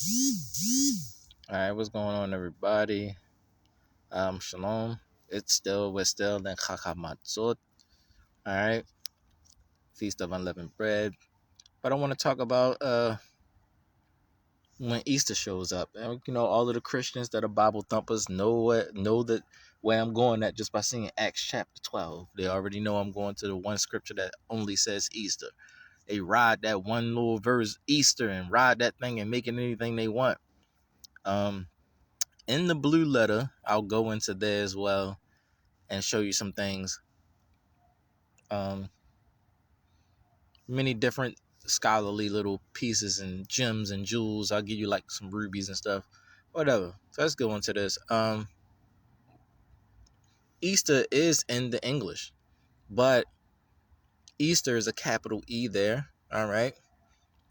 All right, what's going on, everybody? Shalom. We're still in Chakamatzot. All right, Feast of Unleavened Bread. But I want to talk about when Easter shows up. And, all of the Christians that are Bible thumpers know that where I'm going at just by seeing Acts chapter 12. They already know I'm going to the one scripture that only says Easter. They ride that one little verse Easter and ride that thing and make it anything they want. In the blue letter, I'll go into there as well and show you some things. Many different scholarly little pieces and gems and jewels. I'll give you like some rubies and stuff. Whatever. So let's go into this. Easter is in the English, but Easter is a capital E there. All right.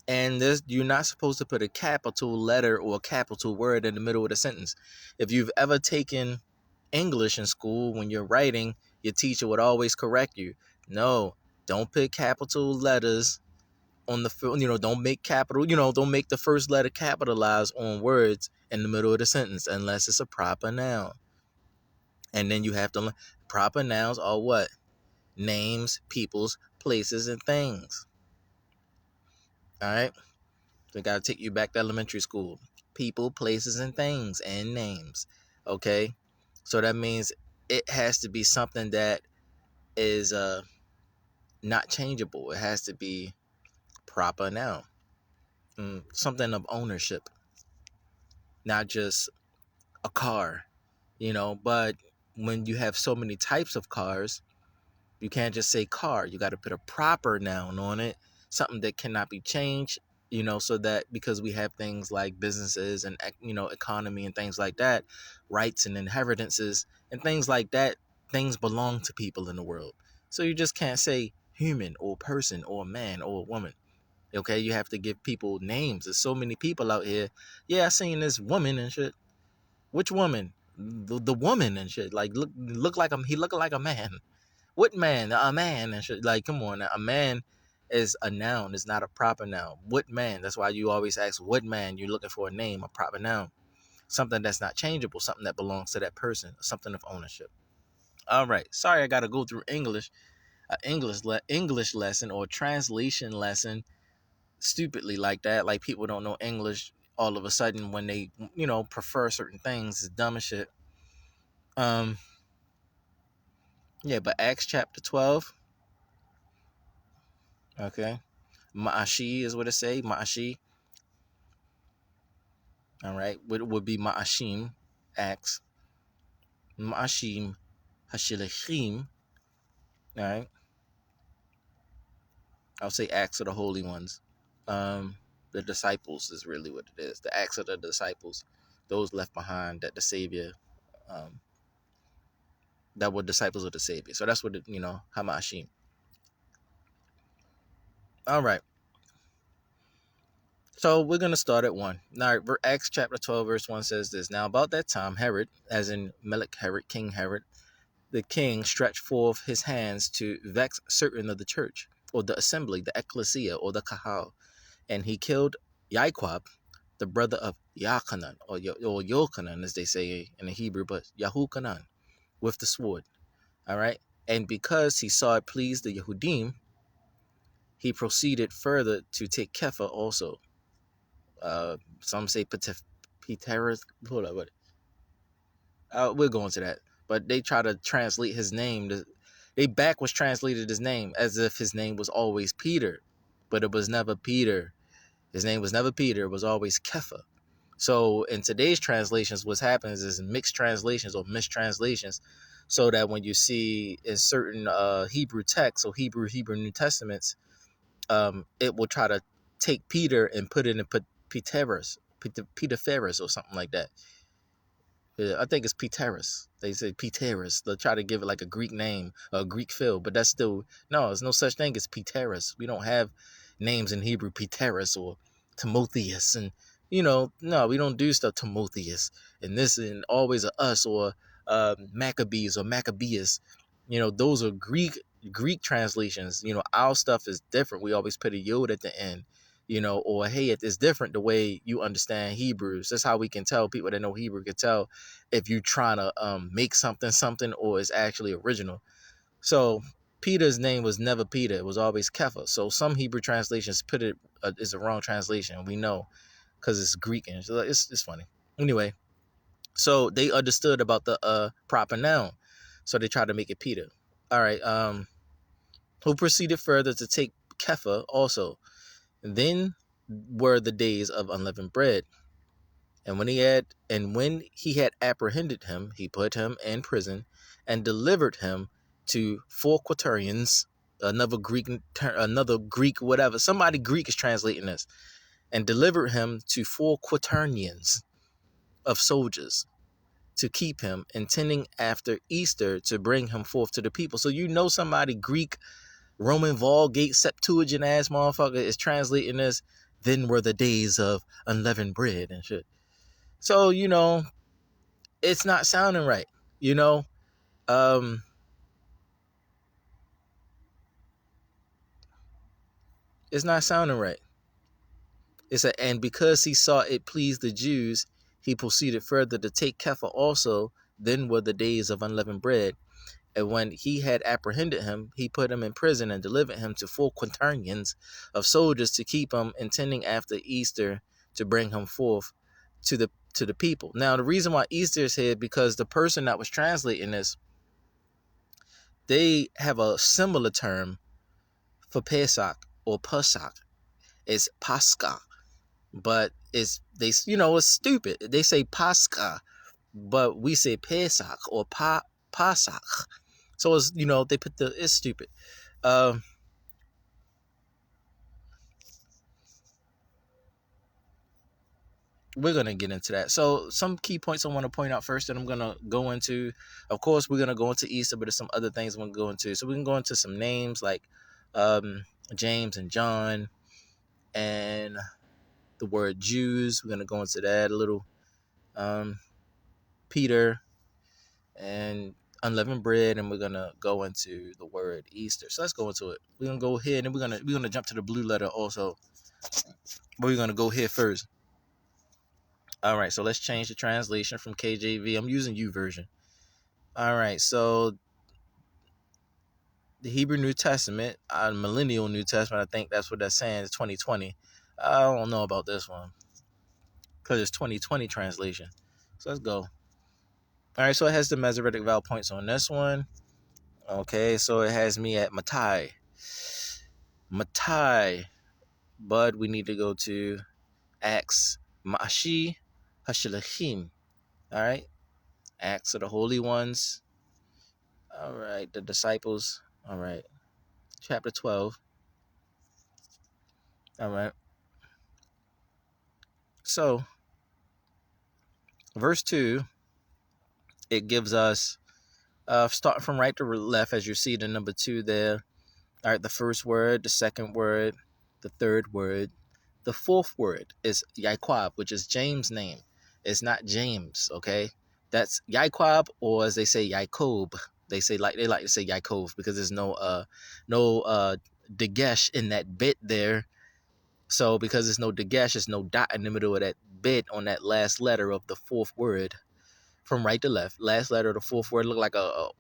And you're not supposed to put a capital letter or a capital word in the middle of the sentence. If you've ever taken English in school, when you're writing, your teacher would always correct you. No, don't put capital letters on the, don't make don't make the first letter capitalized on words in the middle of the sentence unless it's a proper noun. And then you have to learn proper nouns are what? Names, peoples, places, and things. All right. So I got to take you back to elementary school. People, places, and things, and names. Okay. So that means it has to be something that is not changeable. It has to be proper noun. Something of ownership, not just a car, but when you have so many types of cars, you can't just say car. You got to put a proper noun on it, something that cannot be changed, so that because we have things like businesses and, economy and things like that, rights and inheritances and things like that, things belong to people in the world. So you just can't say human or person or man or woman. Okay, you have to give people names. There's so many people out here. Yeah, I seen this woman and shit. Which woman? The woman and shit. Like look like he looked like a man. What man? A man and shit. Like come on, now. A man is a noun. It's not a proper noun. What man? That's why you always ask what man. You're looking for a name, a proper noun, something that's not changeable, something that belongs to that person, something of ownership. All right. Sorry, I got to go through English, English lesson or translation lesson stupidly like that. Like people don't know English all of a sudden when they prefer certain things. It's dumb as shit. Um, yeah, but Acts chapter 12. Okay. Ma'ashi is what it say. Ma'ashi. All right. What would be Ma'ashim? Acts. Ma'ashim. Hashilachim. All right. I'll say Acts of the Holy Ones. The disciples is really what it is. The Acts of the disciples. Those left behind that the Savior, that were disciples of the Savior. So that's what, Hamashim. All right. So we're going to start at 1. Now, Acts chapter 12, verse 1 says this. Now, about that time, Herod, as in Melech Herod, King Herod, the king stretched forth his hands to vex certain of the church, or the assembly, the ecclesia, or the kahal. And he killed Yaquab, the brother of Yachanan, or Yochanan, as they say in the Hebrew, but Yahukanan, with the sword. All right. And because he saw it pleased the Yehudim, he proceeded further to take Kepha also. Some say Peterus. Hold on, we'll go into that. But they try to translate his name. They backwards translated his name as if his name was always Peter, but it was never Peter. His name was never Peter. It was always Kepha. So in today's translations, what happens is mixed translations or mistranslations, so that when you see in certain Hebrew texts or Hebrew New Testaments, it will try to take Peter and put it in Peter Ferris or something like that. I think it's Peterus. They say Peterus. They'll try to give it like a Greek name, a Greek feel, but that's still no. There's no such thing as Peterus. We don't have names in Hebrew Peterus or Timotheus, and no, we don't do stuff Timotheus and this and always a us or Maccabees or Maccabeus. Those are Greek translations. Our stuff is different. We always put a yod at the end. or hey, it's different the way you understand Hebrews. That's how we can tell. People that know Hebrew can tell if you're trying to make something or it's actually original. So Peter's name was never Peter; it was always Kepha. So some Hebrew translations put it is a wrong translation. We know because it's Greek and it's funny. Anyway, so they understood about the proper noun, so they tried to make it Peter. All right. Who proceeded further to take Kepha also. Then were the days of unleavened bread. And when he had apprehended him, he put him in prison and delivered him to 4 quaternions, another Greek, whatever. Somebody Greek is translating this, and delivered him to 4 quaternions of soldiers to keep him, intending after Easter to bring him forth to the people. So somebody Greek, Roman Vulgate, Septuagint ass motherfucker is translating this. Then were the days of unleavened bread and shit. So, it's not sounding right, it's not sounding right. It said, and because he saw it pleased the Jews, he proceeded further to take Kepha also. Then were the days of unleavened bread. And when he had apprehended him, he put him in prison and delivered him to 4 quaternions of soldiers to keep him, intending after Easter to bring him forth to the people. Now, the reason why Easter is here, because the person that was translating this, they have a similar term for Pesach or Pesach. It's Pascha, but it's stupid. They say Pascha, but we say Pesach or Pasach. So it's they put it's stupid. We're gonna get into that. So some key points I want to point out first that I'm gonna go into. Of course, we're gonna go into Easter, but there's some other things I'm gonna go into. So we can go into some names like James and John, and the word Jews. We're gonna go into that a little. Peter and unleavened bread, and we're gonna go into the word Easter. So let's go into it. We're gonna go here, and then we're gonna jump to the blue letter also. But we're gonna go here first. All right, so let's change the translation from KJV. I'm using YouVersion. All right, so the Hebrew New Testament, Millennial New Testament, I think that's what that's saying. It's 2020. I don't know about this one because it's 2020 translation. So let's go. All right, so it has the Masoretic vowel points on this one. Okay, so it has me at Matai. But we need to go to Acts. Ma'ashi Hashilachim. All right, Acts of the Holy Ones. All right, the disciples. All right, chapter 12. All right. So, verse 2, it gives us, starting from right to left, as you see the number 2 there. All right, the first word, the second word, the third word. The fourth word is Yaquab, which is James' name. It's not James, okay? That's Yaquab, or as they say, Yacob. They like to say Yaakov because there's no dagesh in that bit there. So because there's no dagesh, there's no dot in the middle of that bit on that last letter of the fourth word, from right to left. Last letter of the fourth word look like a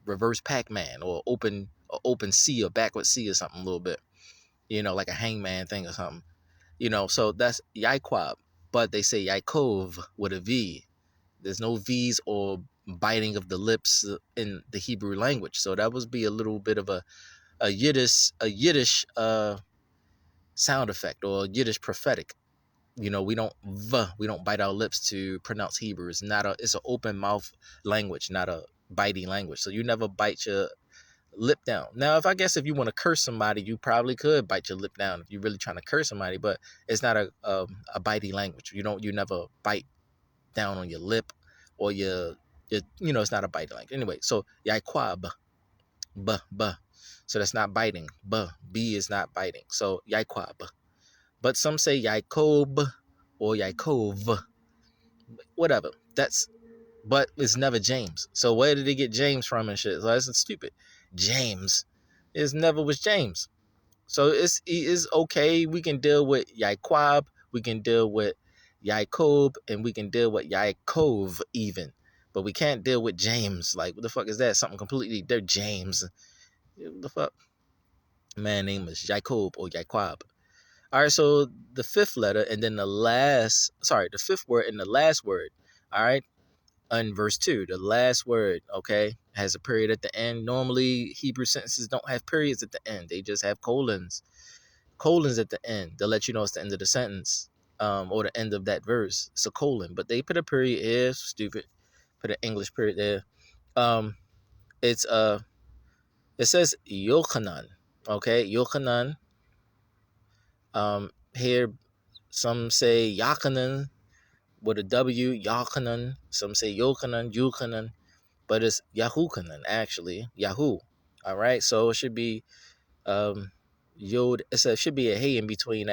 reverse Pac-Man or open C or backward C or something a little bit. Like a hangman thing or something. So that's Yaquab, but they say Yaakov with a V. There's no V's or biting of the lips in the Hebrew language. So that would be a little bit of a Yiddish sound effect or Yiddish prophetic. We don't bite our lips to pronounce Hebrew. It's an open mouth language, not a biting language. So you never bite your lip down. Now, if you want to curse somebody, you probably could bite your lip down if you're really trying to curse somebody, but it's not a bitey language. You never bite down on your lip or your it's not a biting language. Anyway, so Yaquab, so that's not biting. B is not biting. So Yaquab. But some say Yacob or Yaakov, whatever. But it's never James. So where did they get James from and shit? So that's stupid. James. It never was James. So it is okay. We can deal with Yaquab, we can deal with Yaakov, and we can deal with Yaakov even. But we can't deal with James. Like, what the fuck is that? Something completely, they're James. What the fuck? Man name is Jacob or Yaquab. All right, so the fifth letter and then the fifth word and the last word. All right, in verse 2, the last word, okay, has a period at the end. Normally, Hebrew sentences don't have periods at the end, they just have colons. Colons at the end. They'll let you know it's the end of the sentence, or the end of that verse. It's a colon, but they put a period here, stupid. Put an English period there. Um, it's it says Yochanan, okay, Yochanan. Here, some say Yachanan with a W, Yachanan. Some say Yochanan, Yuchanan, but it's Yahuchanan actually, Yahoo. All right, so it should be Yod. It should be a hey in between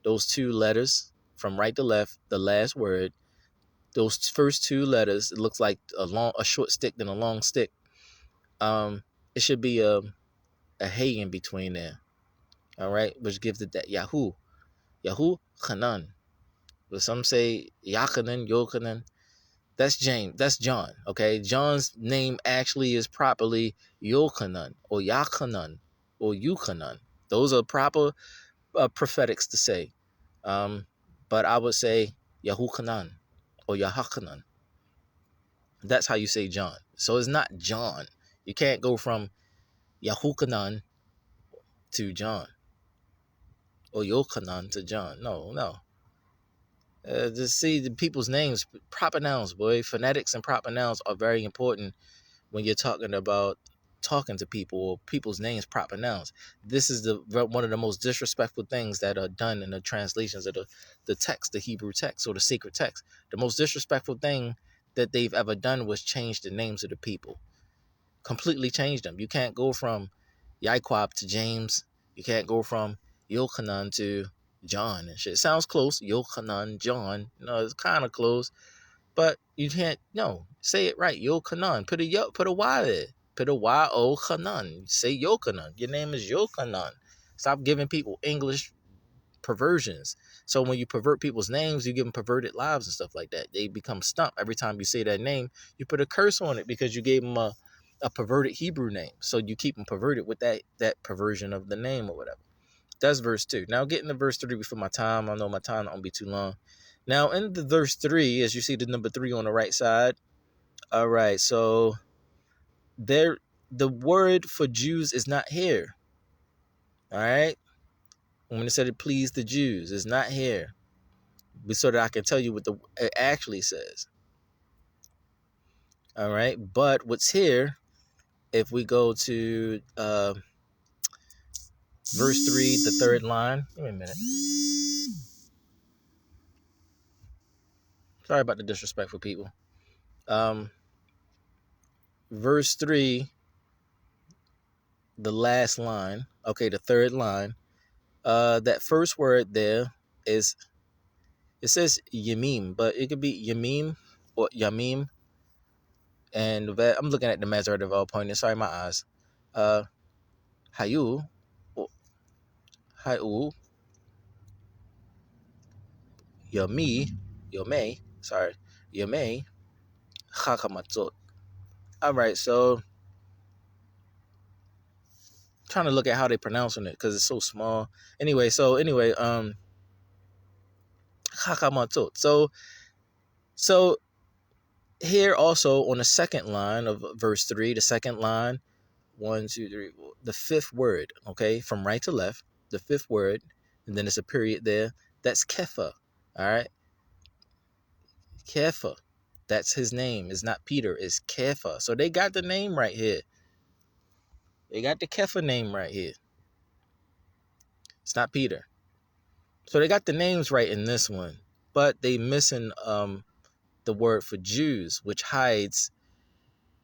those two letters from right to left. The last word, those first two letters. It looks like a short stick than a long stick. It should be a hey in between there. All right, which gives it that Yahoo, Yahoo Hanan. But some say Yachanan, Yochanan. That's James. That's John. Okay, John's name actually is properly Yochanan or Yachanan or Yuchanan. Those are proper prophetics to say. But I would say Yahuchanan or Yahachanan. That's how you say John. So it's not John. You can't go from Yahuchanan to John or Yochanan to John. No, no. Just see the people's names, proper nouns, boy. Phonetics and proper nouns are very important when you're talking about talking to people or people's names, proper nouns. This is one of the most disrespectful things that are done in the translations of the text, the Hebrew text or the sacred text. The most disrespectful thing that they've ever done was change the names of the people. Completely change them. You can't go from Yaquab to James. You can't go from Yochanan to John and shit. It sounds close. Yochanan, John. No, it's kind of close. But you can't, no, say it right. Yochanan. Put a Y there. Put a Y-O-Chanan. Say Yochanan. Your name is Yochanan. Stop giving people English perversions. So when you pervert people's names, you give them perverted lives and stuff like that. They become stumped. Every time you say that name, you put a curse on it because you gave them a perverted Hebrew name. So you keep them perverted with that perversion of the name or whatever. That's verse 2. Now getting to verse 3 before my time. I know my time won't be too long. Now in the verse 3, as you see the number 3 on the right side. All right, so the word for Jews is not here. All right. When it said it pleased the Jews, it's not here. So that I can tell you what it actually says. All right. But what's here, if we go to verse 3, the third line. Give me a minute. Sorry about the disrespectful people. Verse 3, the last line. Okay, the third line. That first word there is, it says Yamim, but it could be Yamim or Yamim. And I'm looking at the Masoretic of all points. Sorry, my eyes. Hayu, Hayu, Yomei, sorry, Yomei, Chakamatzot. All right, so trying to look at how they pronouncing it because it's so small. Anyway, Chakamatzot. So here also on the second line of verse 3, the second line, 1, 2, 3, the fifth word, okay, from right to left, the fifth word, and then there's a period there. That's Kepha, all right? Kepha. That's his name. It's not Peter, it's Kepha. So they got the name right here. They got the Kepha name right here. It's not Peter. So they got the names right in this one, but they missing the word for Jews, which hides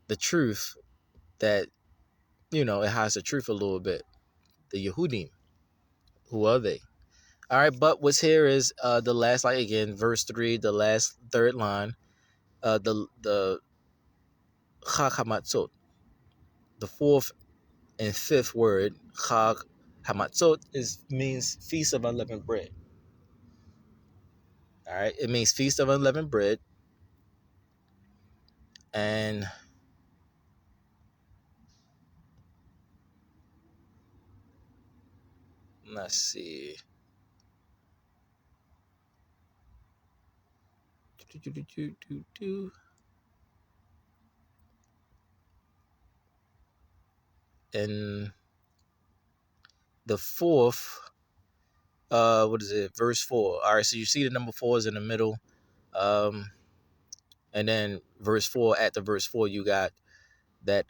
the truth that, it hides the truth a little bit. The Yehudim. Who are they? All right, but what's here is the last, like again, verse 3, the last third line, the Chag Hamatzot, the fourth and fifth word, Chag Hamatzot means feast of unleavened bread. All right, it means feast of unleavened bread, and let's see. And the fourth, what is it? Verse 4. All right, so you see the number 4 is in the middle. And then verse 4, at the verse 4, you got that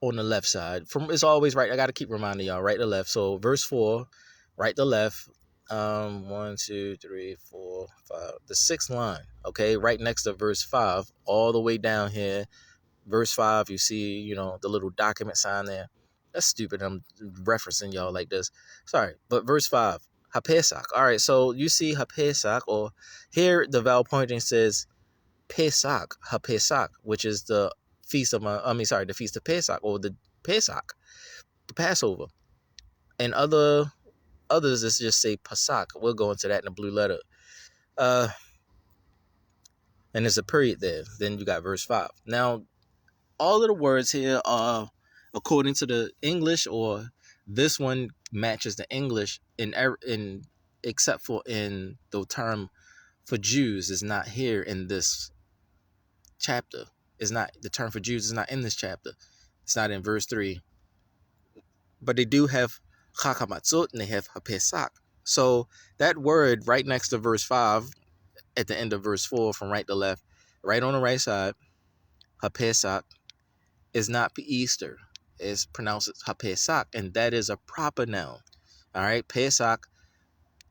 on the left side. From it's always right. I got to keep reminding y'all, right to left. So verse 4, right to left. 1, 2, 3, 4, 5. The sixth line, okay, right next to verse 5, all the way down here. Verse 5, you see, the little document sign there. That's stupid. I'm referencing y'all like this. Sorry. But verse 5, HaPesach. All right, so you see HaPesach, or here the vowel pointing says Pesach, HaPesach, which is the feast of the feast of Pesach, or the Pesach, the Passover. And others is just say Pesach. We'll go into that in the blue letter. And there's a period there. Then you got verse 5. Now, all of the words here are according to the English, or this one matches the English in except for in the term for Jews is not here in this chapter. Is not the term for Jews is not in this chapter. It's not in verse 3. But they do have Chakamatzot and they have HaPesach. So that word right next to verse 5 at the end of verse 4 from right to left, right on the right side, HaPesach, is not Easter. It's pronounced HaPesach, and that is a proper noun. All right, Pesach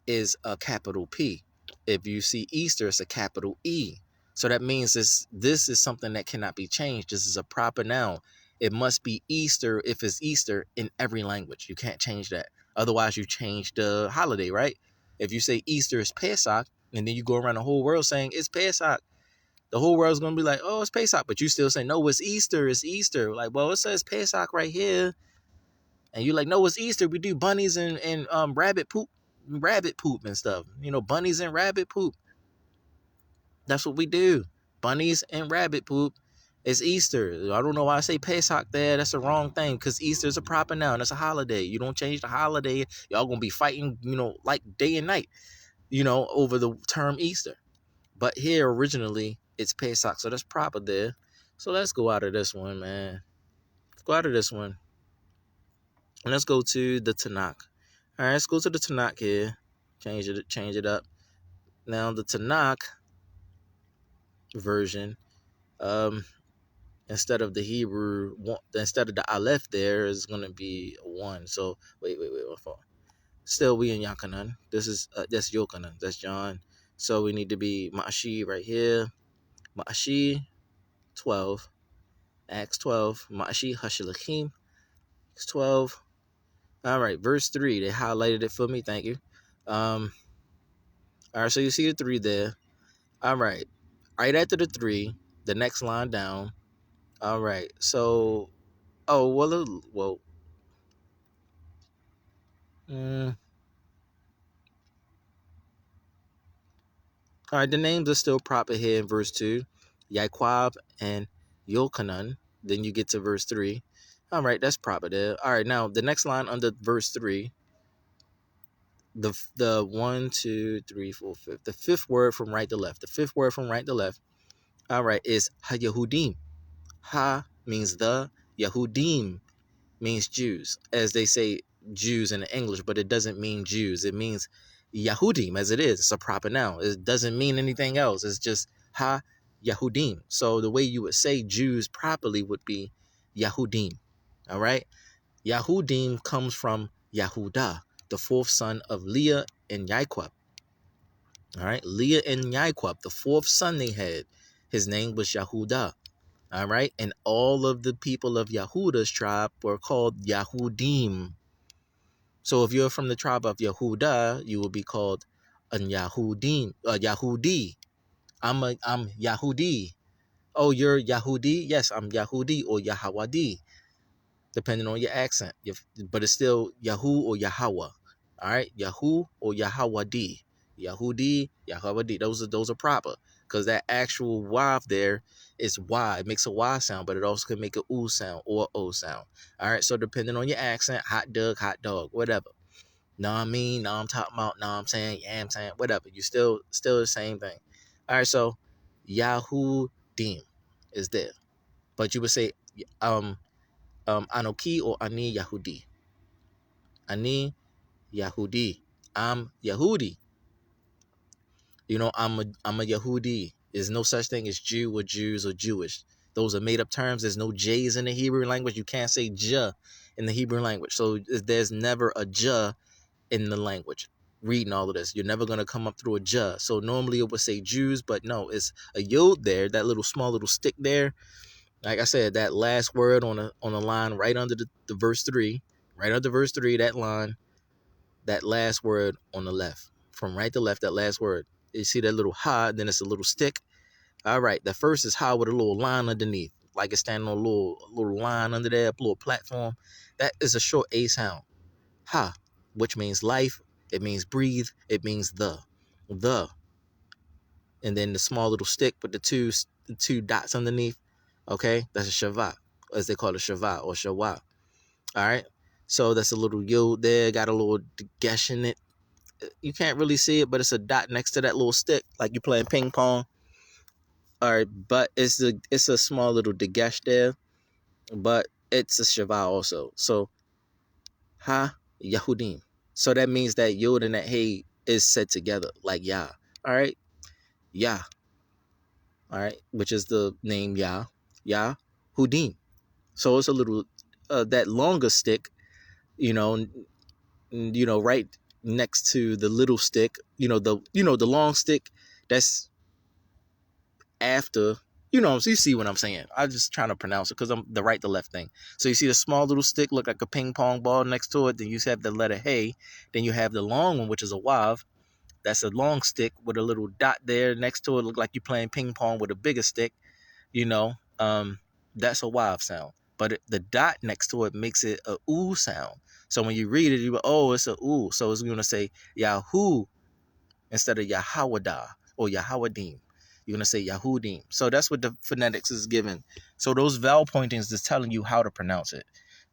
is a capital P. If you see Easter, it's a capital E. So that means this is something that cannot be changed. This is a proper noun. It must be Easter if it's Easter in every language. You can't change that. Otherwise, you change the holiday, right? If you say Easter is Pesach, and then you go around the whole world saying it's Pesach, the whole world's going to be like, oh, it's Pesach. But you still say, no, it's Easter. It's Easter. Like, well, it says Pesach right here. And you're like, no, it's Easter. We do bunnies and rabbit poop and stuff. Bunnies and rabbit poop. That's what we do. Bunnies and rabbit poop. It's Easter. I don't know why I say Pesach there. That's the wrong thing, because Easter is a proper noun. It's a holiday. You don't change the holiday. Y'all going to be fighting, like day and night, over the term Easter. But here, originally, it's Pesach, so that's proper there. So let's go out of this one, man. Let's go out of this one. And let's go to the Tanakh. All right, let's go to the Tanakh here. Change it up. Now, the Tanakh version, instead of the Hebrew, instead of the Aleph there is going to be 1. So, wait. Still, we in Yochanan. That's Yochanan. That's John. So, we need to be Ma'ashi right here. Ma'ashi 12. Acts 12. Ma'ashi Hashilachim. Acts 12. All right, verse 3. They highlighted it for me. Thank you. All right, so you see the 3 there. All right. Right after the 3, the next line down. All right. So, well. All right, the names are still proper here in verse 2. Yaquab and Yochanan. Then you get to verse 3. All right, that's proper there. All right, now the next line under verse 3, the 1, 2, 3, 4, 5, the fifth word from right to left. The fifth word from right to left, all right, is Ha-Yehudim. Ha means the, Yehudim means Jews, as they say Jews in English, but it doesn't mean Jews. It means Yahudim, as it is. It's a proper noun. It doesn't mean anything else. It's just Ha-Yehudim. So the way you would say Jews properly would be Yahudim. All right? Yahudim comes from Yahudah, the fourth son of Leah and Yaquab. All right? Leah and Yaquab, the fourth son they had, his name was Yahudah. All right? And all of the people of Yahudah's tribe were called Yahudim. So if you're from the tribe of Yehudah, you will be called an Yahudim, Yahudi. I'm Yahudi. Oh, you're Yahudi? Yes, I'm Yahudi or Yahawadi. depending on your accent. But it's still Yahoo or Yahweh. All right, Yahoo or Yahweh. Yahudi, Yahweh. Those are proper because that actual wav there is Y. It makes a Y sound, but it also can make a oo sound or a O sound. All right, so depending on your accent, hot dog, whatever. Know what I mean? Know what I'm talking about? Know what I'm saying? Yeah, I'm saying whatever. You still the same thing. All right, so Yahudim is there, but you would say Anoki or Ani Yahudi. Ani Yahudi. I'm Yahudi. I'm a Yahudi. There's no such thing as Jew or Jews or Jewish. Those are made up terms. There's no J's in the Hebrew language. You can't say J in the Hebrew language. So there's never a J in the language. Reading all of this, you're never gonna come up through a J. So normally it would say Jews, but no, it's a Yod there. That little small little stick there. Like I said, that last word on the line right under the verse 3, right under verse 3, that line, that last word on the left, from right to left, that last word. You see that little ha, then it's a little stick. All right, the first is ha with a little line underneath, like it's standing on a little line under there, a little platform. That is a short A sound. Ha, which means life, it means breathe, it means the. And then the small little stick with the two dots underneath, okay, that's a shavah, as they call it, shavah or shawah. All right, so that's a little yod there, got a little gesh in it. You can't really see it, but it's a dot next to that little stick, like you're playing ping pong. All right, but it's a small little degesh there, but it's a shavah also. So ha Yahudim. So that means that yod and that hey is said together, like Yah. All right, Yah. All right, which is the name Yah Hudim. So it's a little that longer stick, you know, right next to the little stick, the long stick that's after, so you see what I'm saying. I'm just trying to pronounce it because I'm the right to left thing. So you see the small little stick look like a ping pong ball next to it. Then you have the letter hey. Then you have the long one, which is a wav. That's a long stick with a little dot there next to it. Look like you're playing ping pong with a bigger stick. You know, that's a wav sound. But the dot next to it makes it a oo sound. So when you read it, you go, oh, it's a oo. So it's going to say Yahoo instead of Yahwadah or Yahwadim. You're going to say Yahudim. So that's what the phonetics is given. So those vowel pointings is telling you how to pronounce it.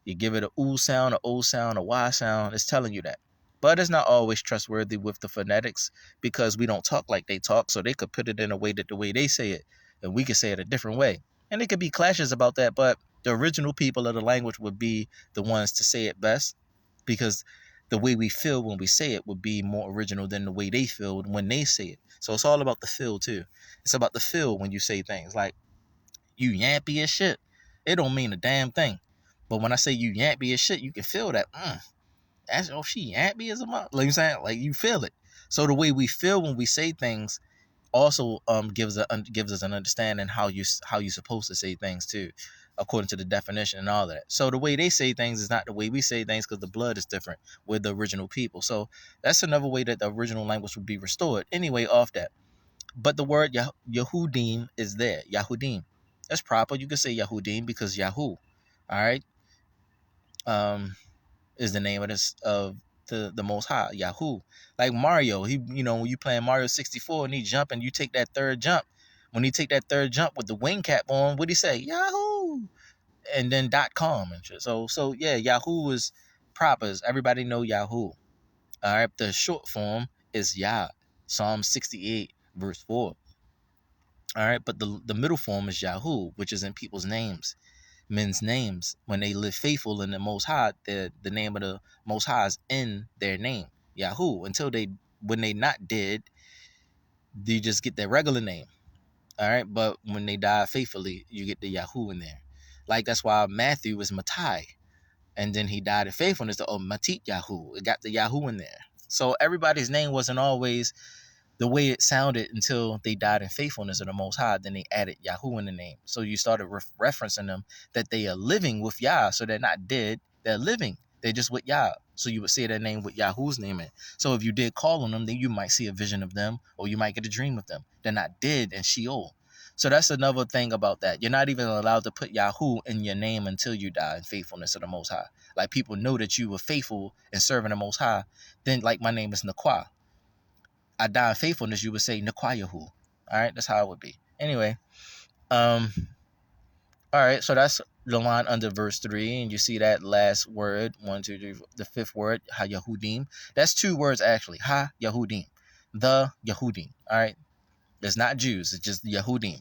You give it a oo sound, a o sound, a y sound. It's telling you that. But it's not always trustworthy with the phonetics because we don't talk like they talk. So they could put it in a way that the way they say it, and we could say it a different way. And there could be clashes about that, but the original people of the language would be the ones to say it best because the way we feel when we say it would be more original than the way they feel when they say it. So it's all about the feel too. It's about the feel when you say things like you yampy as shit. It don't mean a damn thing. But when I say you yampy as shit, you can feel that. She yampy as a mother. Like you saying, like you feel it. So the way we feel when we say things also gives us an understanding how you supposed to say things too, according to the definition and all that. So the way they say things is not the way we say things because the blood is different with the original people. So that's another way that the original language would be restored. Anyway, off that. But the word Yahudim is there. Yahudim. That's proper. You can say Yahudim because Yahoo. All right. Is the name of this of the Most High, Yahoo. Like Mario, he when you playing Mario 64 and he jump and you take that third jump. When he take that third jump with the wing cap on, what'd he say? Yahoo! And then .com and shit. So yeah, Yahoo is proper. Everybody know Yahoo. All right. The short form is Yah. Psalm 68 verse 4. All right, but the middle form is Yahoo, which is in people's names, men's names. When they live faithful in the Most High, the name of the Most High is in their name, Yahoo. When they not dead, you just get their regular name. All right, but when they die faithfully, you get the Yahoo in there. Like that's why Matthew is Mattai, and then he died in faithfulness. Matit Yahoo. It got the Yahoo in there. So everybody's name wasn't always the way it sounded until they died in faithfulness of the Most High. Then they added Yahoo in the name. So you started referencing them that they are living with Yah. So they're not dead. They're living. They're just with Yah. So you would say their name with Yahoo's name in. So if you did call on them, then you might see a vision of them or you might get a dream of them. They're not dead in Sheol. So that's another thing about that. You're not even allowed to put Yahoo in your name until you die in faithfulness of the Most High. Like people know that you were faithful in serving the Most High. Then like my name is Nakwa. I die in faithfulness, you would say Nakwa Yahoo. All right, that's how it would be. Anyway, all right, so that's the line under verse 3, and you see that last word, 1, 2, 3, the fifth word, Ha Yahudim. That's two words actually, Ha Yahudim, the Yahudim. All right, it's not Jews, it's just Yahudim.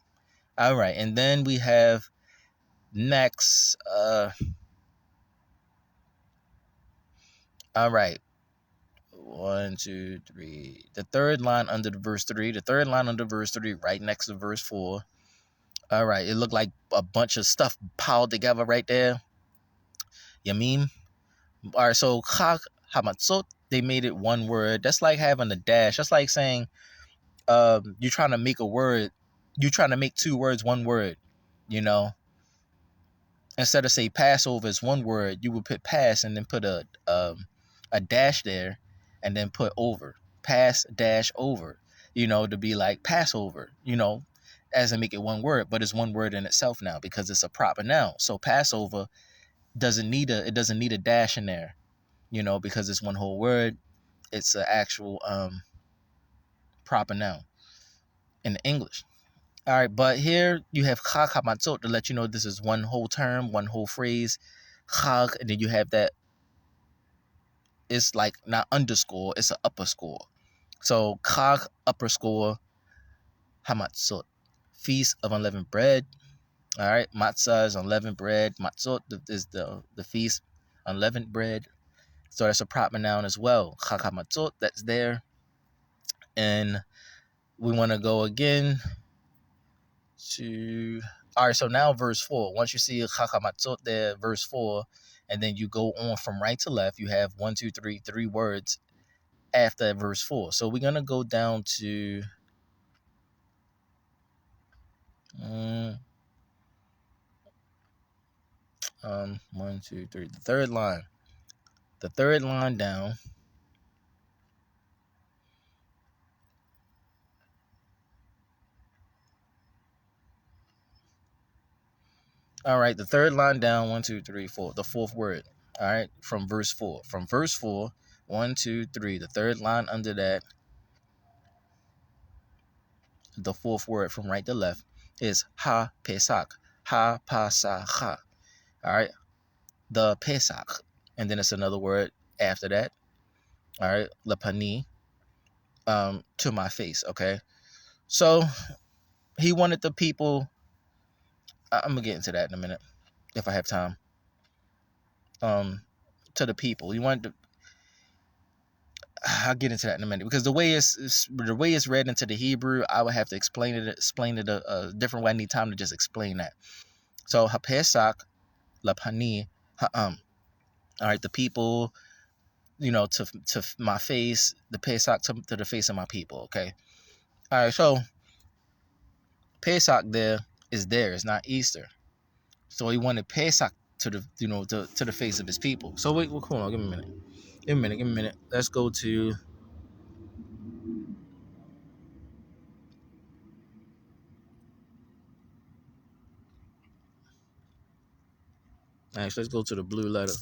All right, and then we have next. All right, 1, 2, 3. The third line under the verse 3. The third line under verse 3, right next to verse 4. All right, it looked like a bunch of stuff piled together right there. Yamim. All right, so Chag Hamatzot, they made it one word. That's like having a dash. That's like saying you're trying to make a word. You're trying to make two words one word. You know, instead of say Passover is one word, you would put pass and then put a dash there, and then put over. Pass dash over. You know, to be like Passover. You know, as in make it one word, but it's one word in itself now because it's a proper noun. So Passover doesn't need a dash in there, you know, because it's one whole word. It's an actual proper noun in English. All right, but here you have Chag Hamatzot to let you know this is one whole term, one whole phrase. Chag, and then you have that. It's like not underscore, it's an upper score. So Chag upper score Hamatzot, feast of unleavened bread. All right, matzah is unleavened bread. Matzot is the feast, unleavened bread. So that's a proper noun as well. Chag Hamatzot, that's there. And we want to go again to, all right, so now verse 4. Once you see Chag Hamatzot there, verse 4, and then you go on from right to left, you have 1, 2, 3, 3 words after verse 4. So we're going to go down to 1, 2, 3, the third line. The third line down. All right, the third line down, 1, 2, 3, 4, the fourth word. All right, from verse 4. From verse 4, 1, 2, 3, the third line under that, the fourth word from right to left is Ha Pesach. Ha Pasacha. All right, the Pesach. And then it's another word after that. All right, Lepani, to my face. Okay, so he wanted the people. I'm gonna get into that in a minute if I have time. To the people, he wanted to. I'll get into that in a minute because the way it's read into the Hebrew, I would have to explain it a different way. I need time to just explain that. So Hapesak, Lapani, Ha'am. All right, the people, you know, to my face, the Pesach to the face of my people. Okay. All right, so Pesach there is there. It's not Easter. So he wanted Pesach to the to the face of his people. So wait, well, hold on, give me a minute. Give me a minute. Let's go to. Actually, let's go to the blue letter.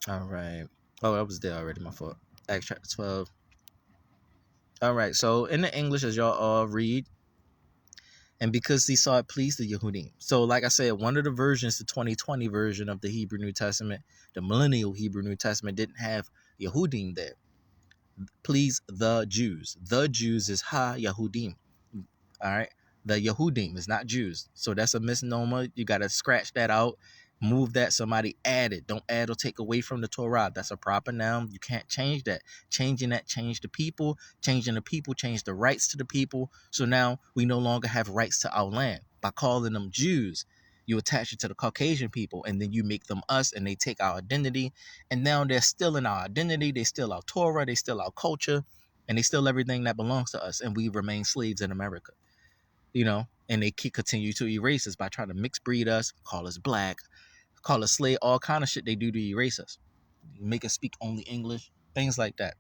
All right. Oh, I was there already. My fault. Acts chapter 12. All right. So in the English, as y'all all read, and because he saw it pleased the Yehudim. So, like I said, one of the versions, the 2020 version of the Hebrew New Testament, the millennial Hebrew New Testament, didn't have Yehudim there. Please the Jews. The Jews is Ha Yehudim. All right. The Yehudim is not Jews. So that's a misnomer. You got to scratch that out. Move that. Somebody add it. Don't add or take away from the Torah. That's a proper noun. You can't change that. Changing that change the people. Changing the people change the rights to the people. So now we no longer have rights to our land. By calling them Jews, you attach it to the Caucasian people, and then you make them us, and they take our identity. And now they're still in our identity. They steal our Torah. They steal our culture. and they steal everything that belongs to us, and we remain slaves in America. And they continue to erase us by trying to mix breed us, call us black, call us slave, all kind of shit they do to erase us, make us speak only English, things like that.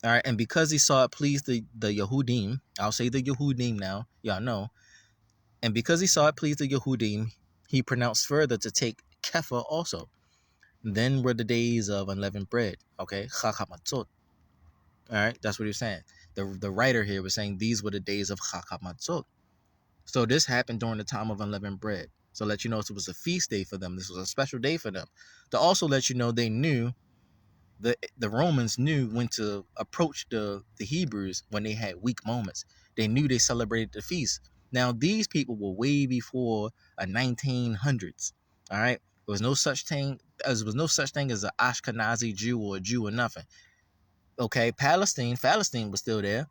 All right, and because he saw it please the Yehudim, I'll say the Yehudim now, y'all know, and because he saw it please the Yehudim, he pronounced further to take Kefa also. Then were the days of unleavened bread, okay, Chag HaMatzot. All right, that's what he was saying. The writer here was saying these were the days of Chag HaMatzot. So this happened during the time of unleavened bread. So let you know it was a feast day for them. This was a special day for them. To also let you know they knew, the Romans knew when to approach the Hebrews when they had weak moments. They knew they celebrated the feast. Now these people were way before a 1900s. All right, there was no such thing as an Ashkenazi Jew or a Jew or nothing. Okay, Palestine was still there,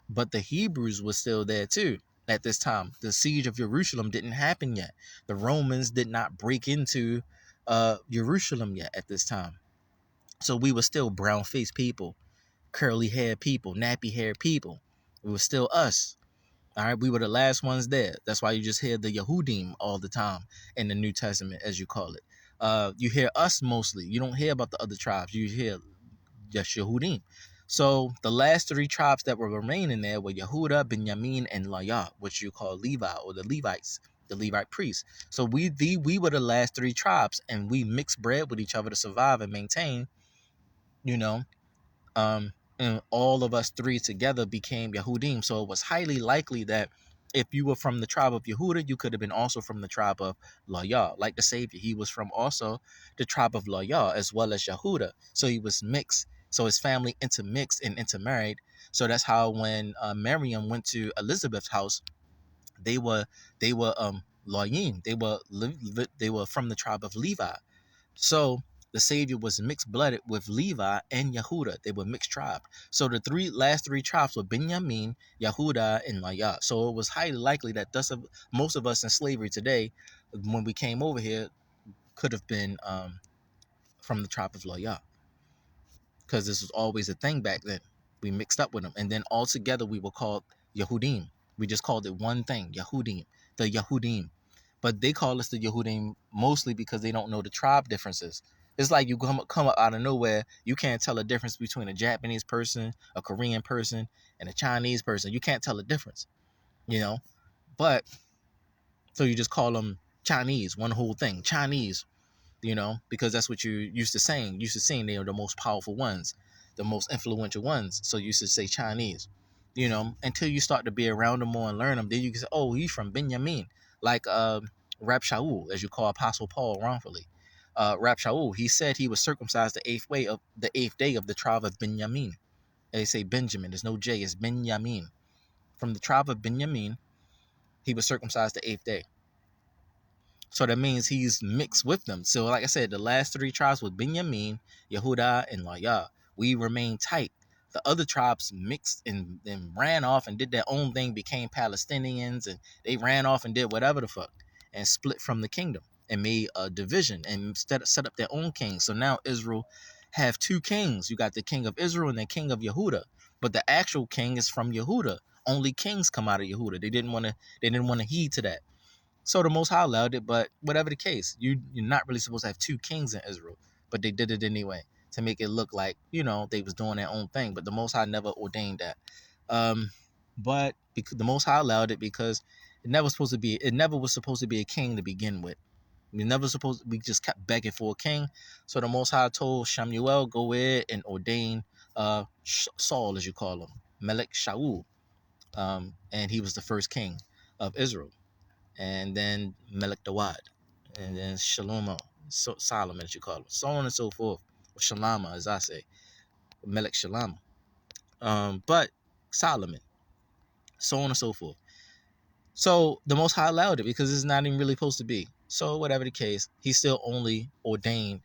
but the Hebrews were still there too. At this time, the siege of Jerusalem didn't happen yet. The Romans did not break into Jerusalem yet at this time. So we were still brown-faced people, curly-haired people, nappy-haired people. It was still us. All right, we were the last ones there. That's why you just hear the Yehudim all the time in the New Testament, as you call it. You hear us mostly. You don't hear about the other tribes. You hear just Yehudim. So the last three tribes that were remaining there were Yehuda, Benjamin, and Layah, which you call Levi or the Levites, the Levite priests. So we were the last three tribes, and we mixed bread with each other to survive and maintain. And all of us three together became Yehudim. So it was highly likely that if you were from the tribe of Yehuda, you could have been also from the tribe of Layah, like the Savior. He was from also the tribe of Layah as well as Yehuda. So he was mixed. So his family intermixed and intermarried. So that's how when Miriam went to Elizabeth's house, they were Layim. They were from the tribe of Levi. So the Savior was mixed blooded with Levi and Yehuda. They were mixed tribe. So the last three tribes were Benjamin, Yehuda, and Layah. So it was highly likely that most of us in slavery today, when we came over here, could have been from the tribe of Layah, because this was always a thing back then. We mixed up with them, and then all together we were called Yehudim. We just called it one thing, Yehudim, the Yehudim. But they call us the Yehudim mostly because they don't know the tribe differences. It's like you come up out of nowhere. You can't tell a difference between a Japanese person, a Korean person, and a Chinese person. You can't tell the difference, But so you just call them Chinese, one whole thing, Chinese, because that's what you used to saying. They are the most powerful ones, the most influential ones. So you used to say Chinese, until you start to be around them more and learn them. Then you can say, oh, he's from Benjamin, like Rab Shaul, as you call Apostle Paul wrongfully. Rab Shaul, he said he was circumcised the eighth day of the tribe of Benjamin. They say Benjamin. There's no J. It's Benjamin. From the tribe of Benjamin, he was circumcised the eighth day. So that means he's mixed with them. So like I said, the last three tribes were Benjamin, Yehuda, and Layah. We remained tight. The other tribes mixed and ran off and did their own thing, became Palestinians, and they ran off and did whatever the fuck and split from the kingdom and made a division and set up their own king. So now Israel have two kings. You got the king of Israel and the king of Yehuda. But the actual king is from Yehuda. Only kings come out of Yehuda. They didn't want to heed to that. So the Most High allowed it, but whatever the case, you're not really supposed to have two kings in Israel, but they did it anyway to make it look like, they was doing their own thing, but the Most High never ordained that. But the Most High allowed it because it never was supposed to be a king to begin with. We just kept begging for a king. So the Most High told Shamuel, go ahead and ordain Saul, as you call him, Melech Shaul. And he was the first king of Israel. And then Melech Dawad, and then Shalomo, Solomon, as you call him, so on and so forth, or Shalama, as I say, Melech Shalama. But Solomon, so on and so forth. So the Most High allowed it because it's not even really supposed to be. So whatever the case, he still only ordained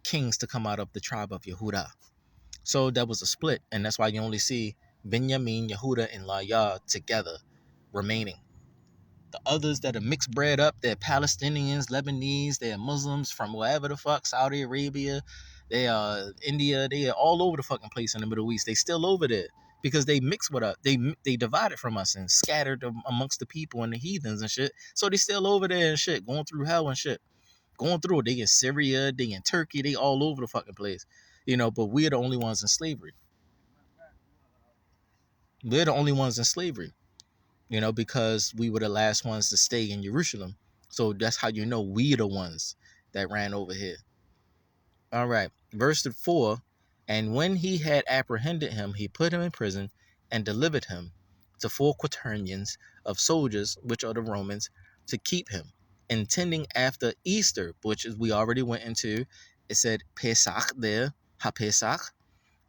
kings to come out of the tribe of Yehuda. So that was a split, and that's why you only see Benjamin, Yehuda, and Layah together remaining. The others that are mixed bread up, they're Palestinians, Lebanese, they're Muslims from wherever the fuck, Saudi Arabia, They India, they are all over the fucking place in the Middle East. They still over there because they mix with us. They divided from us and scattered amongst the people and the heathens and shit. So they still over there and shit, going through hell and shit. Going through it. They in Syria, they in Turkey, they all over the fucking place. But we're the only ones in slavery. We're the only ones in slavery. Because we were the last ones to stay in Jerusalem. So that's how we the ones that ran over here. All right, verse 4. And when he had apprehended him, he put him in prison and delivered him to 4 quaternions of soldiers, which are the Romans, to keep him, intending after Easter, which we already went into. It said Pesach there, HaPesach,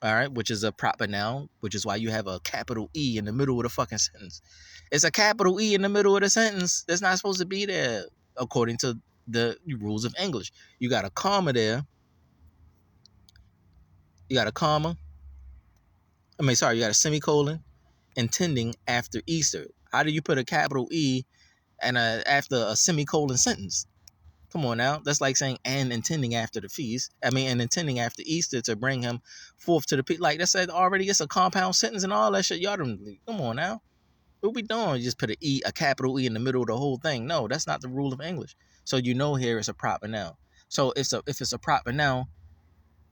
all right, which is a proper noun, which is why you have a capital E in the middle of the fucking sentence. It's a capital E in the middle of the sentence. That's not supposed to be there according to the rules of English. You got a comma there. You got a comma. You got a semicolon, intending after Easter. How do you put a capital E and after a semicolon sentence? Come on now. That's like saying and intending after the feast. And intending after Easter to bring him forth to the people. Like that said already, it's a compound sentence and all that shit. Y'all don't, come on now. What we doing? You just put a capital E in the middle of the whole thing. No, that's not the rule of English. So here it's a proper noun. So if it's a proper noun,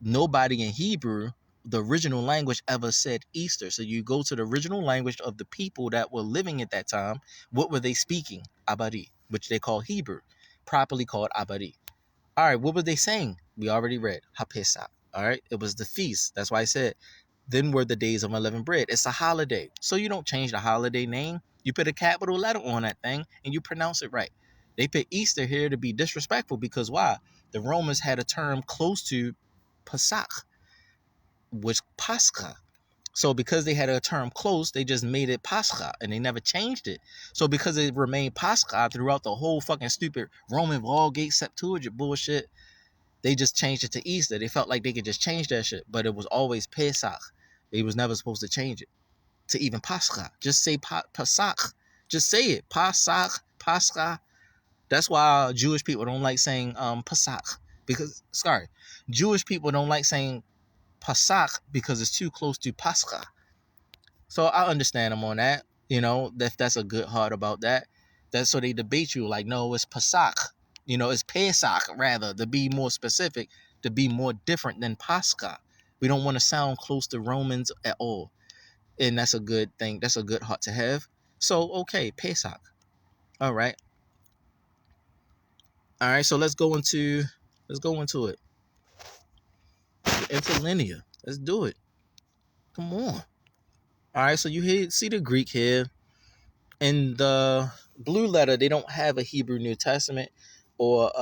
nobody in Hebrew, the original language, ever said Easter. So you go to the original language of the people that were living at that time. What were they speaking? Abadi, which they call Hebrew, properly called Abadi. All right, what were they saying? We already read HaPesach. All right, it was the feast. That's why I said, then were the days of unleavened bread. It's a holiday. So you don't change the holiday name. You put a capital letter on that thing and you pronounce it right. They put Easter here to be disrespectful because why? The Romans had a term close to Pesach, which Pascha. So because they had a term close, they just made it Pascha and they never changed it. So because it remained Pascha throughout the whole fucking stupid Roman Vulgate Septuagint bullshit, they just changed it to Easter. They felt like they could just change that shit, but it was always Pesach. They was never supposed to change it to even Pascha. Just say Pesach. Just say it. Pasach, Pascha. That's why Jewish people don't like saying Pesach. Jewish people don't like saying Pesach because it's too close to Pascha. So I understand them on that. That's a good heart about that. That's so they debate you like, no, it's Pesach. It's Pesach rather, to be more specific, to be more different than Pascha. We don't want to sound close to Romans at all. And that's a good thing. That's a good heart to have. So, okay, Pesach. All right. All right, so let's go into it. Interlinear. Let's do it. Come on. All right, so you see the Greek here. In the blue letter, they don't have a Hebrew New Testament or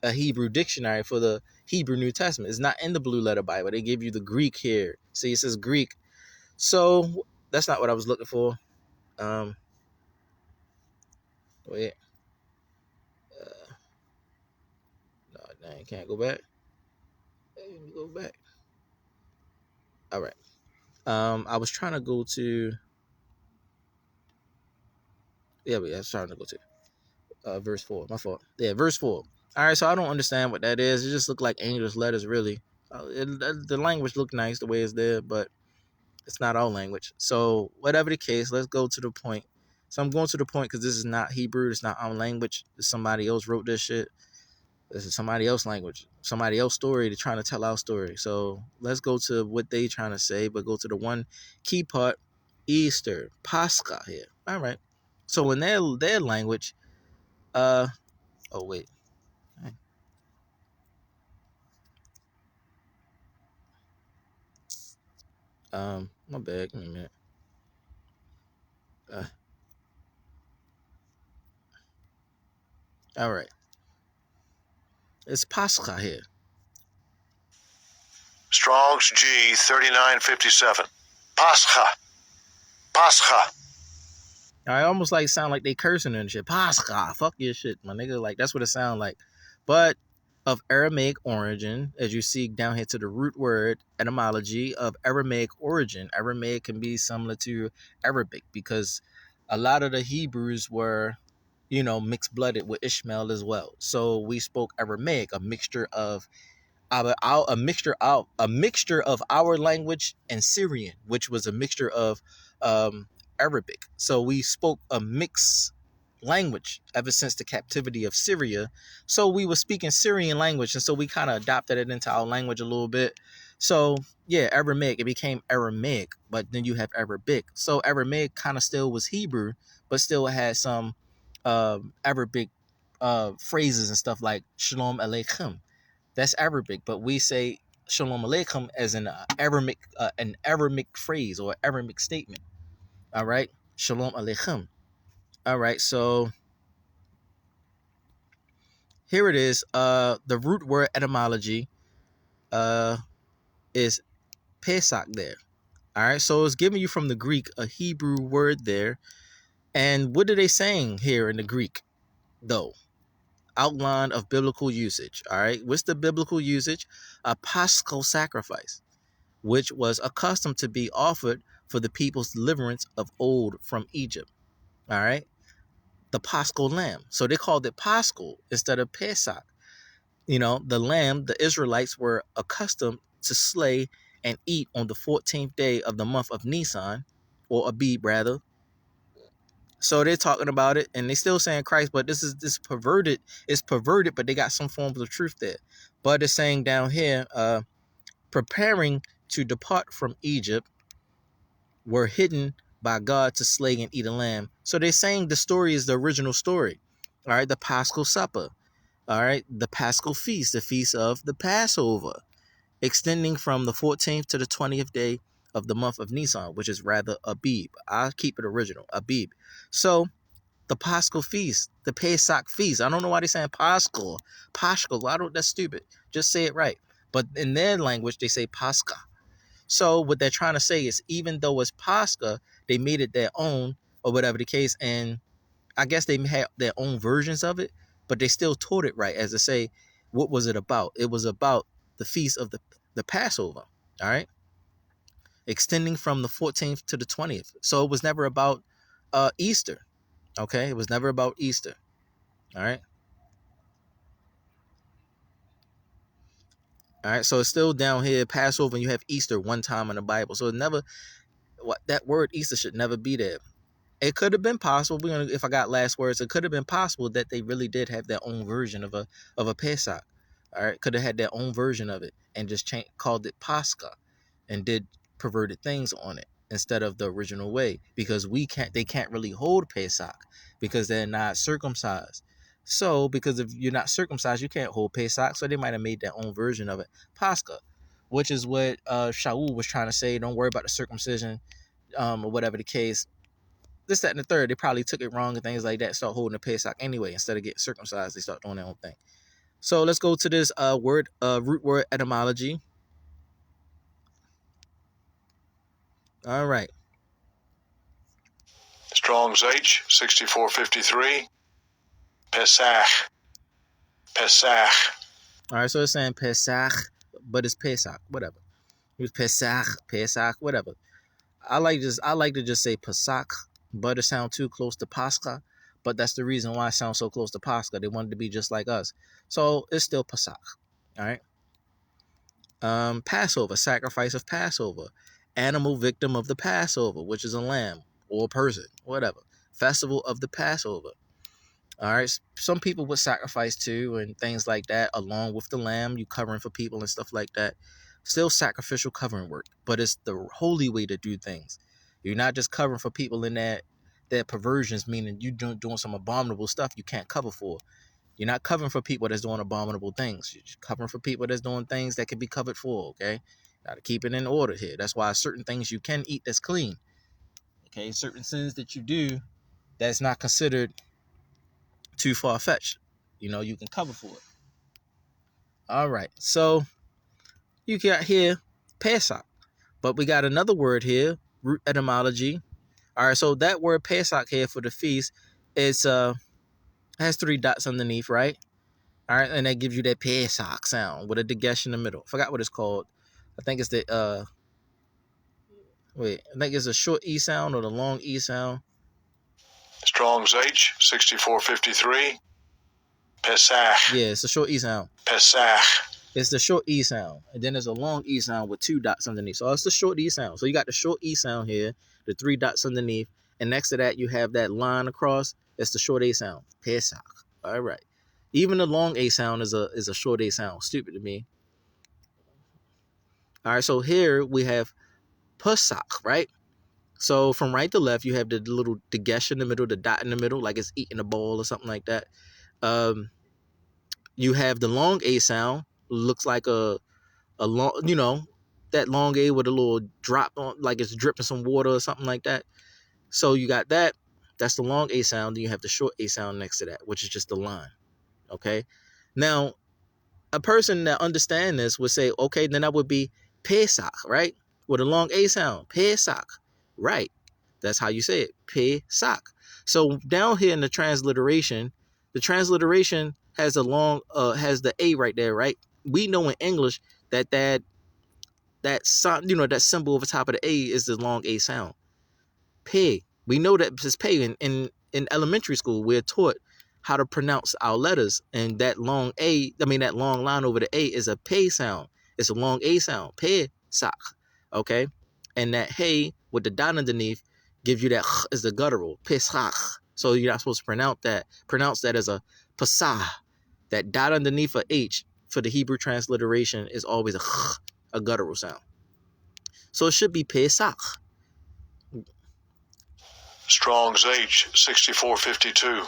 a Hebrew dictionary for the Hebrew New Testament. It's not in the blue letter Bible. They give you the Greek here. See, it says Greek. So that's not what I was looking for. Wait. No, dang, can't go back. Go back. All right. I was trying to go to. Yeah, I was trying to go to verse 4. My fault. Yeah, verse 4. All right, so I don't understand what that is. It just looked like English letters, really. The language looked nice the way it's there, but it's not our language. So whatever the case, let's go to the point. So I'm going to the point because this is not Hebrew. It's not our language. Somebody else wrote this shit. This is somebody else's language, somebody else's story. They're trying to tell our story. So let's go to what they trying to say, but go to the one key part, Easter, Pascha here. All right. So in their language, oh wait. My bad. Give me a minute. All right. It's Pascha here. Strong's G 3957. Pascha. Pascha. I almost like sound like they cursing and shit. Pascha. Fuck your shit, my nigga. Like that's what it sound like. But of Aramaic origin, as you see down here to the root word etymology of Aramaic origin. Aramaic can be similar to Arabic because a lot of the Hebrews were, mixed blooded with Ishmael as well. So we spoke Aramaic, a mixture of a mixture of our language and Syrian, which was a mixture of Arabic. So we spoke a mixed language ever since the captivity of Syria. So we were speaking Syrian language, and so we kind of adopted it into our language a little bit. So yeah, Aramaic, it became Aramaic, but then you have Arabic. So Aramaic kind of still was Hebrew, but still had some Arabic phrases and stuff like Shalom Aleichem. That's Arabic, but we say Shalom Aleichem as an Aramaic phrase or Aramaic statement. All right, Shalom Aleichem. All right, so here it is. The root word etymology is Pesach there. All right, so it's giving you from the Greek a Hebrew word there. And what are they saying here in the Greek, though? Outline of biblical usage. All right, what's the biblical usage? A paschal sacrifice, which was accustomed to be offered for the people's deliverance of old from Egypt. All right, the paschal lamb. So they called it paschal instead of Pesach. You know, the lamb the Israelites were accustomed to slay and eat on the 14th day of the month of Nisan, or Abib rather. So they're talking about it, and they still saying Christ, but this perverted. It's perverted, but they got some forms of truth there. But it's saying down here, preparing to depart from Egypt, were hidden by God to slay and eat a lamb. So they're saying the story is the original story. All right, the Paschal Supper. All right, the Paschal Feast, the Feast of the Passover, extending from the 14th to the 20th day of the month of Nisan, which is rather Abib. I'll keep it original, Abib. So the Paschal Feast, the Pesach Feast. I don't know why they're saying Paschal. Paschal, that's stupid. Just say it right. But in their language, they say Pascha. So what they're trying to say is, even though it's Pascha, they made it their own, or whatever the case. And I guess they had their own versions of it, but they still taught it right. As to say, what was it about? It was about the feast of the Passover. All right, extending from the 14th to the 20th. So it was never about Easter. Okay, it was never about Easter. All right. All right, so it's still down here, Passover, and you have Easter one time in the Bible. So it never, that word Easter should never be there. It could have been possible. If I got last words, it could have been possible that they really did have their own version of a Pesach. All right, could have had their own version of it and just called it Pascha, and did perverted things on it instead of the original way, because they can't really hold Pesach because they're not circumcised. So because if you're not circumcised, you can't hold Pesach. So they might have made their own version of it, Pascha, which is what Shaul was trying to say. Don't worry about the circumcision, or whatever the case. This, that, and the third. They probably took it wrong and things like that. Start holding the Pesach anyway. Instead of getting circumcised, they start doing their own thing. So let's go to this root word etymology. All right. Strong's H, 6453. Pesach. Pesach. All right, so it's saying Pesach, but it's Pesach, whatever. It's Pesach, whatever. I like to just say Pesach, but it sounds too close to Pascha. But that's the reason why it sounds so close to Pascha. They wanted to be just like us. So it's still Pesach. All right. Passover, sacrifice of Passover. Animal victim of the Passover, which is a lamb or a person, whatever. Festival of the Passover. All right. Some people would sacrifice too and things like that, along with the lamb, you covering for people and stuff like that. Still sacrificial covering work, but it's the holy way to do things. You're not just covering for people in that perversions, meaning you doing some abominable stuff you can't cover for. You're not covering for people that's doing abominable things. You're covering for people that's doing things that can be covered for, okay? Got to keep it in order here. That's why certain things you can eat that's clean. Okay, certain sins that you do that's not considered too far-fetched. You can cover for it. All right, so you got here Pesach, but we got another word here, root etymology. All right, so that word Pesach here for the feast is has 3 dots underneath, right? All right, and that gives you that Pesach sound with a dagesh in the middle. Forgot what it's called. I think it's the I think it's a short E sound or the long E sound. Strong's H, 6453. Pesach. Yeah, it's a short E sound. Pesach. It's the short E sound. And then there's a long E sound with 2 dots underneath. So it's the short E sound. So you got the short E sound here, the 3 dots underneath. And next to that, you have that line across. It's the short A sound. Pesach. All right. Even the long A sound is a short A sound. Stupid to me. All right. So here we have Pesach, right? So from right to left, you have the little dagesh in the middle, the dot in the middle, like it's eating a ball or something like that. You have the long A sound, looks like a long, that long A with a little drop on, like it's dripping some water or something like that. So you got that. That's the long A sound. Then you have the short A sound next to that, which is just the line. Okay. Now, a person that understands this would say, okay, then that would be Pesach, right? With a long A sound. Pesach. Right. That's how you say it. Pesach. So down here in the transliteration has has the A right there, right? We know in English that sound, that symbol over top of the A is the long A sound. Pe. We know that it's pe. In elementary school, we're taught how to pronounce our letters, and that long line over the A is a pe sound. It's a long A sound. Pesach. Okay? And that hey with the dot underneath gives you that as the guttural. Pesach. So you're not supposed to pronounce that as a pasah. That dot underneath a H for the Hebrew transliteration is always a guttural sound. So it should be Pesach. Strong's H, 6452.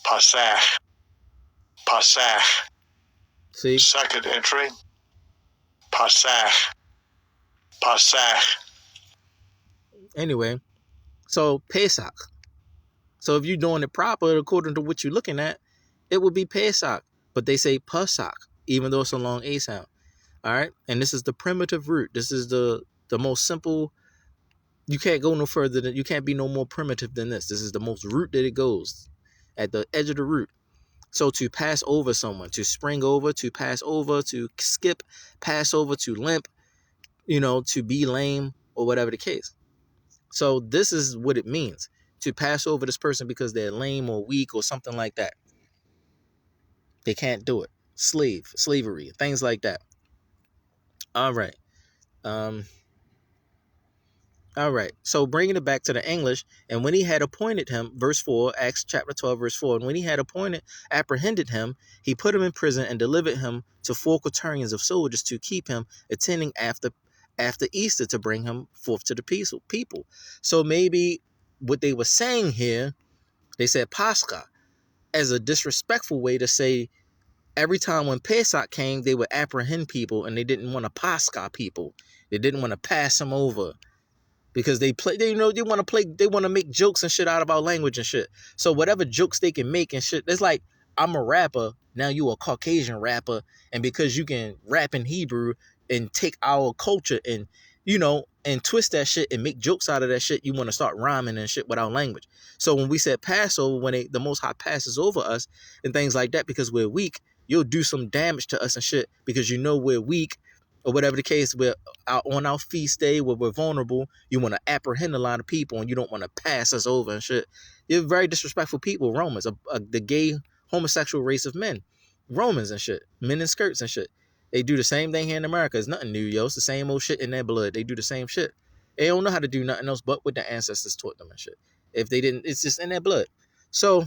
Pasach. Pasach. See? Second entry. Pasach. Pasach. Anyway, so Pesach. So if you're doing it proper according to what you're looking at, it would be Pesach. But they say Pesach, even though it's a long A sound. All right? And this is the primitive root. This is the most simple. You can't go no further than, you can't be no more primitive than this. This is the most root that it goes, at the edge of the root. So to pass over someone, to spring over, to pass over, to skip, pass over, to limp, to be lame or whatever the case. So this is what it means, to pass over this person because they're lame or weak or something like that. They can't do it. Slavery, things like that. All right. All right. So bringing it back to the English, and when he had appointed him, verse 4, Acts chapter 12, verse 4, and when he had apprehended him, he put him in prison and delivered him to 4 quaternions of soldiers to keep him attending after Easter to bring him forth to the people. So maybe what they were saying here, they said Pascha as a disrespectful way to say every time when Pesach came, they would apprehend people and they didn't want to Pascha people. They didn't want to pass them over. Because they want to make jokes and shit out of our language and shit. So whatever jokes they can make and shit, it's like, I'm a rapper, now you a Caucasian rapper, and because you can rap in Hebrew and take our culture and, and twist that shit and make jokes out of that shit, you want to start rhyming and shit with our language. So when we said Passover, when the Most High passes over us and things like that because we're weak, you'll do some damage to us and shit because we're weak, or whatever the case, we're out on our feast day where we're vulnerable. You want to apprehend a lot of people and you don't want to pass us over and shit. You're very disrespectful people, Romans, the gay homosexual race of men, Romans and shit, men in skirts and shit. They do the same thing here in America. It's nothing new, yo. It's the same old shit in their blood. They do the same shit. They don't know how to do nothing else but what their ancestors taught them and shit. If they didn't, it's just in their blood. So,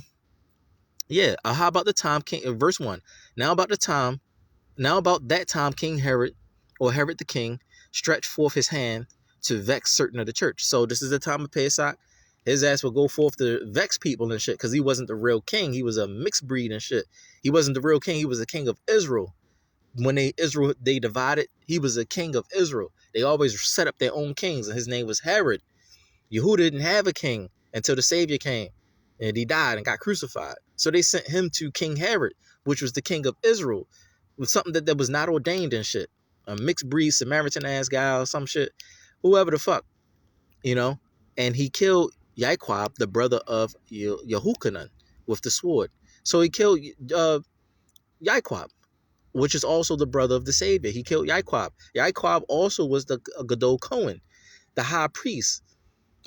yeah, how about the time, verse 1. Now about that time, King Herod, or Herod the king, stretched forth his hand to vex certain of the church. So this is the time of Pesach. His ass will go forth to vex people and shit because he wasn't the real king. He was a mixed breed and shit. He wasn't the real king. He was the king of Israel. When they divided, he was a king of Israel. They always set up their own kings, and his name was Herod. Yehuda didn't have a king until the Savior came, and he died and got crucified. So they sent him to King Herod, which was the king of Israel, with something that was not ordained and shit. A mixed breed Samaritan ass guy or some shit, whoever the fuck, and he killed Yaquab, the brother of Yehukanan, with the sword. So he killed Yaquab, which is also the brother of the Savior. He killed Yaquab. Yaquab also was the Gadol Cohen, the high priest.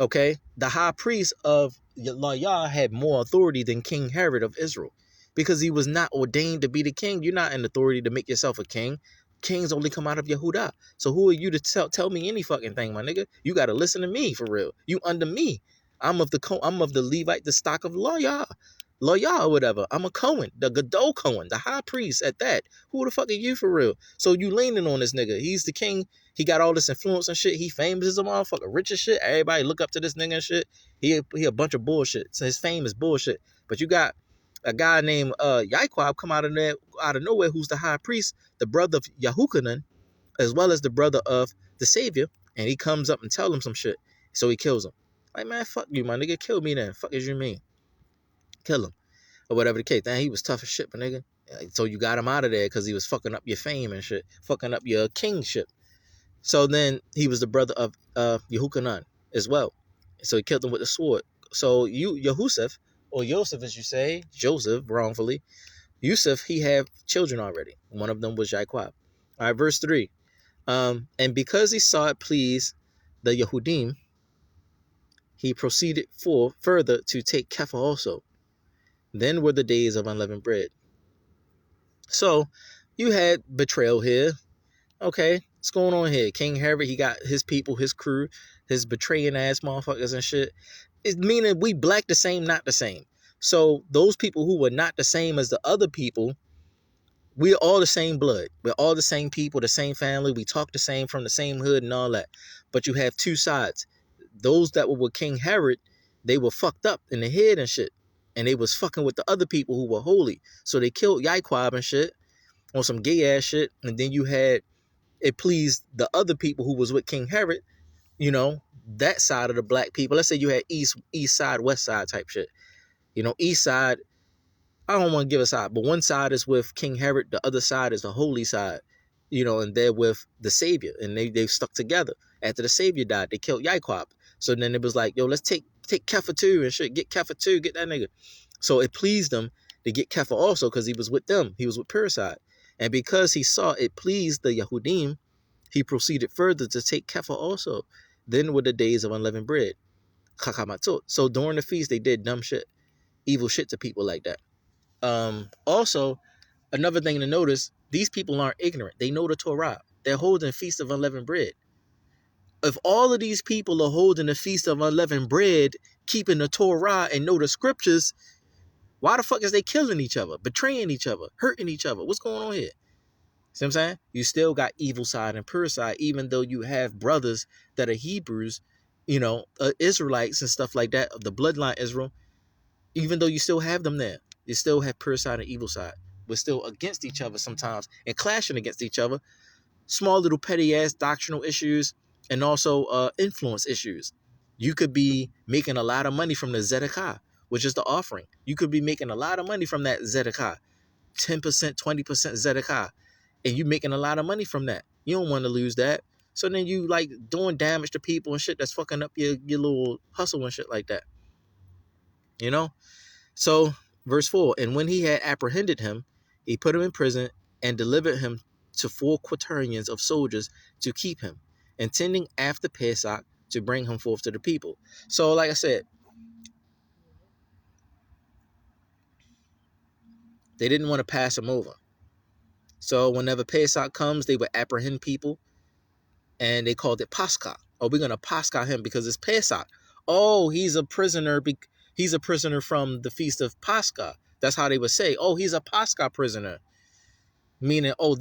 Okay, the high priest of Yah had more authority than King Herod of Israel, because he was not ordained to be the king. You're not in authority to make yourself a king. Kings only come out of Yehuda. So who are you to tell me any fucking thing, my nigga? You got to listen to me for real. You under me. I'm of the Levite, the stock of Loyah or whatever. I'm a Cohen, the Gadol Cohen, the high priest at that. Who the fuck are you for real? So you leaning on this nigga. He's the king. He got all this influence and shit. He famous as a motherfucker, rich as shit. Everybody look up to this nigga and shit. He a bunch of bullshit. So his fame is bullshit. But you got a guy named Yaquab come out of nowhere, who's the high priest, the brother of Yahukanan, as well as the brother of the Savior, and he comes up and tell him some shit. So he kills him. Like, man, fuck you, my nigga. Kill me then. Fuck as you mean. Kill him. Or whatever the case. Damn, he was tough as shit, my nigga. So you got him out of there because he was fucking up your fame and shit. Fucking up your kingship. So then he was the brother of Yehukanan as well. So he killed him with the sword. So Yehusef, or Yosef as you say, Joseph, wrongfully, Yusuf, he had children already. One of them was Yaquab. All right, verse 3. And because he saw it please the Yehudim, he proceeded further to take Kepha also. Then were the days of unleavened bread. So you had betrayal here. Okay, what's going on here? King Herod, he got his people, his crew, his betraying ass motherfuckers and shit. It's meaning we black the same, not the same. So those people who were not the same as the other people, we're all the same blood. We're all the same people, the same family. We talk the same, from the same hood and all that. But you have two sides. Those that were with King Herod, they were fucked up in the head and shit. And they was fucking with the other people who were holy. So they killed Yaquab and shit on some gay ass shit. And then you had, it pleased the other people who was with King Herod, you know, that side of the black people. Let's say you had east side, west side type shit. You know, east side, I don't want to give a side, but one side is with King Herod, the other side is the holy side, you know, and they're with the Savior, and they stuck together. After the Savior died, they killed Yaquab. So then it was like, yo, let's take Kepha too and shit, get Kepha too, get that nigga. So it pleased them to get Kepha also because he was with them. He was with Puricide. And because he saw it pleased the Yehudim, he proceeded further to take Kepha also. Then were the days of unleavened bread. Chakamatzot. So during the feast, they did dumb shit, evil shit to people like that. Also, another thing to notice, these people aren't ignorant. They know the Torah. They're holding Feast of Unleavened Bread. If all of these people are holding the Feast of Unleavened Bread, keeping the Torah and know the scriptures, why the fuck is they killing each other, betraying each other, hurting each other? What's going on here? See what I'm saying? You still got evil side and pure side, even though you have brothers that are Hebrews, you know, Israelites and stuff like that, of the bloodline Israel, even though you still have them there. You still have pure side and evil side. We're still against each other sometimes and clashing against each other. Small little petty ass doctrinal issues and also influence issues. You could be making a lot of money from the Zedekah, which is the offering. You could be making a lot of money from that Zedekah. 10%, 20% Zedekah. And you making a lot of money from that. You don't want to lose that. So then you like doing damage to people and shit that's fucking up your little hustle and shit like that. You know? So verse 4, and when he had apprehended him, he put him in prison and delivered him to 4 quaternions of soldiers to keep him, intending after Pesach to bring him forth to the people. So like I said, they didn't want to pass him over. So whenever Pesach comes, they would apprehend people, and they called it Pascha. Oh, we're going to Pascha him because it's Pesach. Oh, he's a prisoner. He's a prisoner from the feast of Pascha. That's how they would say, oh, he's a Pascha prisoner. Meaning, oh,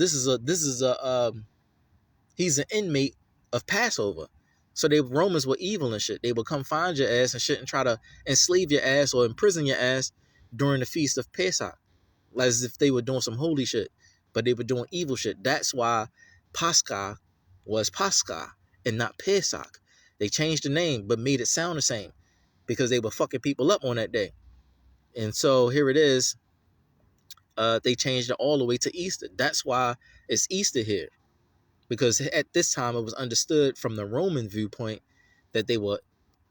he's an inmate of Passover. So the Romans were evil and shit. They would come find your ass and shit and try to enslave your ass or imprison your ass during the feast of Pesach, as if they were doing some holy shit, but they were doing evil shit. That's why Pascha was Pascha and not Pesach. They changed the name but made it sound the same because they were fucking people up on that day. And so here it is. They changed it all the way to Easter. That's why it's Easter here. Because at this time, it was understood from the Roman viewpoint that they were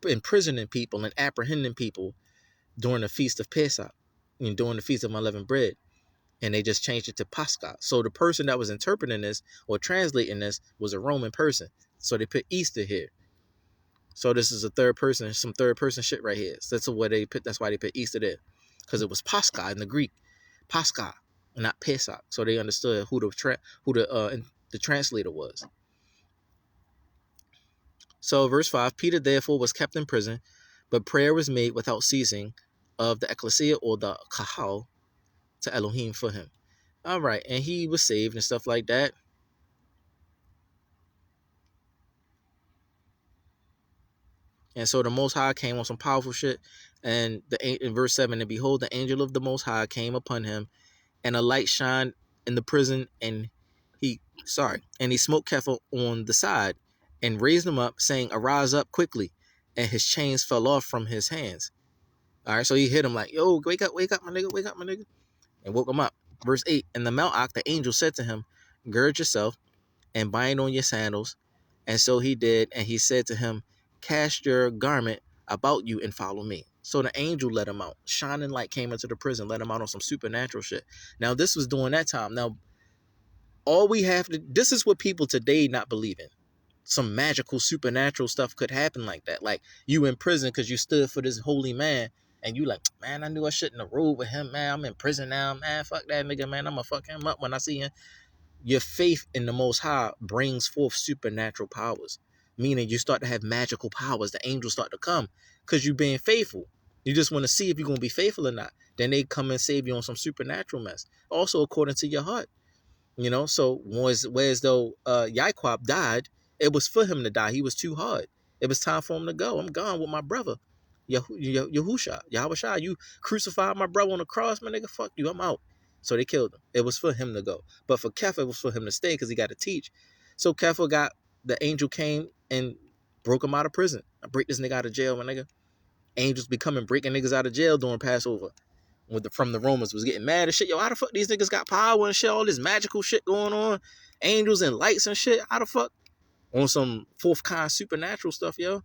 imprisoning people and apprehending people during the Feast of Pesach and during the Feast of Unleavened Bread. And they just changed it to Pascha. So the person that was interpreting this or translating this was a Roman person. So they put Easter here. So this is a third person, some third person shit right here. So that's why they put Easter there. Because it was Pascha in the Greek. Pascha, not Pesach. So they understood who the translator was. So verse 5, Peter therefore was kept in prison, but prayer was made without ceasing of the ecclesia or the kahal to Elohim for him. All right, and he was saved and stuff like that. And so the Most High came on some powerful shit. And in verse 7, and behold, the angel of the Most High came upon him, and a light shined in the prison, and he smote Kepha on the side and raised him up, saying, arise up quickly. And his chains fell off from his hands. All right, so he hit him like, yo, wake up, my nigga, and woke him up. Verse 8, and the Malach, the angel, said to him, gird yourself and bind on your sandals. And so he did, and he said to him, cast your garment about you and follow me. So the angel let him out. Shining light came into the prison, let him out on some supernatural shit. Now, this was during that time. Now, all we have to, this is what people today not believe in. Some magical supernatural stuff could happen like that. Like you in prison because you stood for this holy man, and you like, man, I knew I shouldn't have ruled with him, man. I'm in prison now, man. Fuck that nigga, man. I'm gonna fuck him up when I see him. Your faith in the Most High brings forth supernatural powers, meaning you start to have magical powers. The angels start to come because you're being faithful. You just want to see if you're going to be faithful or not. Then they come and save you on some supernatural mess. Also, according to your heart. You know, so whereas though Yaquab died, it was for him to die. He was too hard. It was time for him to go. I'm gone with my brother. Yahushua, you crucified my brother on the cross, my nigga. Fuck you, I'm out. So they killed him. It was for him to go. But for Kepha, it was for him to stay because he got to teach. So Kepha the angel came and broke him out of prison. I break this nigga out of jail, my nigga. Angels be coming breaking niggas out of jail during Passover. From the Romans was getting mad as shit. Yo, how the fuck these niggas got power and shit, all this magical shit going on? Angels and lights and shit. How the fuck? On some fourth kind supernatural stuff, yo.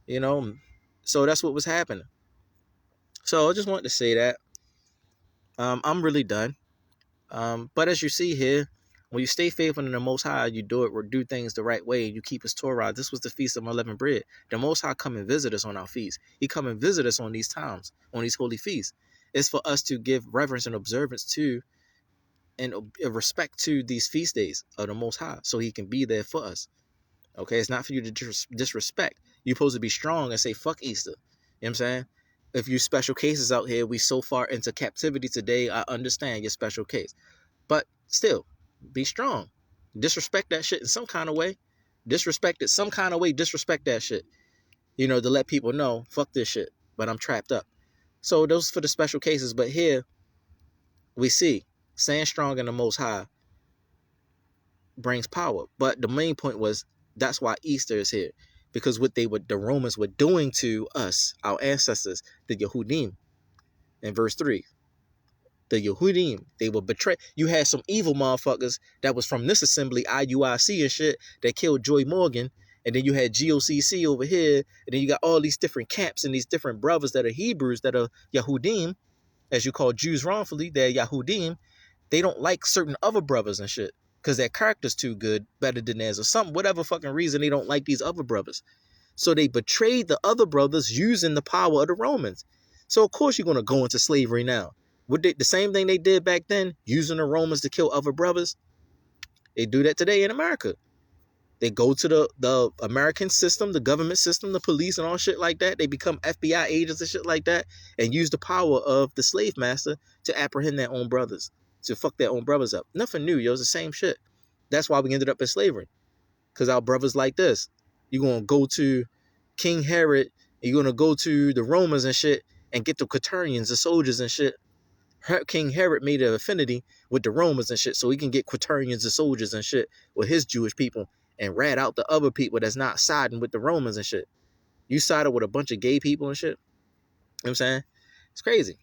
You know? So that's what was happening. So I just wanted to say that. I'm really done. But as you see here, when you stay faithful in the Most High, you do things the right way, and you keep His Torah. This was the Feast of Unleavened Bread. The Most High come and visit us on our feasts. He come and visit us on these times, on these holy feasts. It's for us to give reverence and observance to, and respect to these feast days of the Most High, so He can be there for us. Okay, it's not for you to disrespect. You're supposed to be strong and say fuck Easter. You know what I'm saying? If you special cases out here, we so far into captivity today. I understand your special case, but still, be strong. Disrespect that shit in some kind of way. Disrespect it some kind of way. Disrespect that shit. You know, to let people know, fuck this shit. But I'm trapped up. So those for the special cases. But here, we see, staying strong in the Most High brings power. But the main point was, that's why Easter is here. Because what the Romans were doing to us, our ancestors, the Yehudim, in verse 3. The Yehudim, they were betrayed. You had some evil motherfuckers that was from this assembly, IUIC and shit, that killed Joy Morgan. And then you had GOCC over here. And then you got all these different camps and these different brothers that are Hebrews, that are Yehudim, as you call Jews wrongfully. They're Yehudim. They don't like certain other brothers and shit because their character's too good, better than theirs, or something, whatever fucking reason they don't like these other brothers. So they betrayed the other brothers using the power of the Romans. So of course you're going to go into slavery now. The same thing they did back then, using the Romans to kill other brothers, they do that today in America. They go to the American system, the government system, the police and all shit like that. They become FBI agents and shit like that and use the power of the slave master to apprehend their own brothers, to fuck their own brothers up. Nothing new, yo. It's the same shit. That's why we ended up in slavery. Because our brothers like this. You're going to go to King Herod, you're going to go to the Romans and shit and get the Quaternions, the soldiers and shit. King Herod made an affinity with the Romans and shit so he can get Quaternions and soldiers and shit with his Jewish people and rat out the other people that's not siding with the Romans and shit. You sided with a bunch of gay people and shit. You know what I'm saying? It's crazy.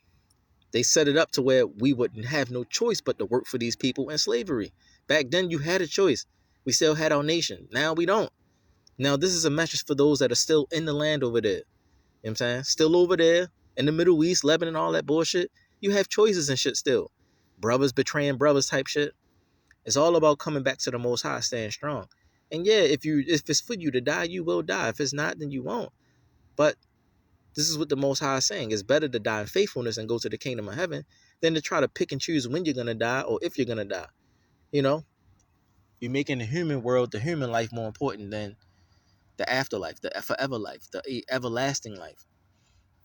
They set it up to where we wouldn't have no choice but to work for these people in slavery. Back then, you had a choice. We still had our nation. Now we don't. Now, this is a message for those that are still in the land over there. You know what I'm saying? Still over there in the Middle East, Lebanon, all that bullshit. You have choices and shit still. Brothers betraying brothers type shit. It's all about coming back to the Most High, staying strong. And yeah, if it's for you to die, you will die. If it's not, then you won't. But this is what the Most High is saying. It's better to die in faithfulness and go to the kingdom of heaven than to try to pick and choose when you're gonna die or if you're gonna die. You know, you're making the human world, the human life, more important than the afterlife, the forever life, the everlasting life.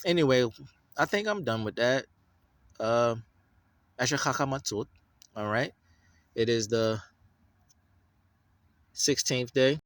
Anyway, I think I'm done with that. Uh, Asher Chakamatsut. All right. It is the 16th day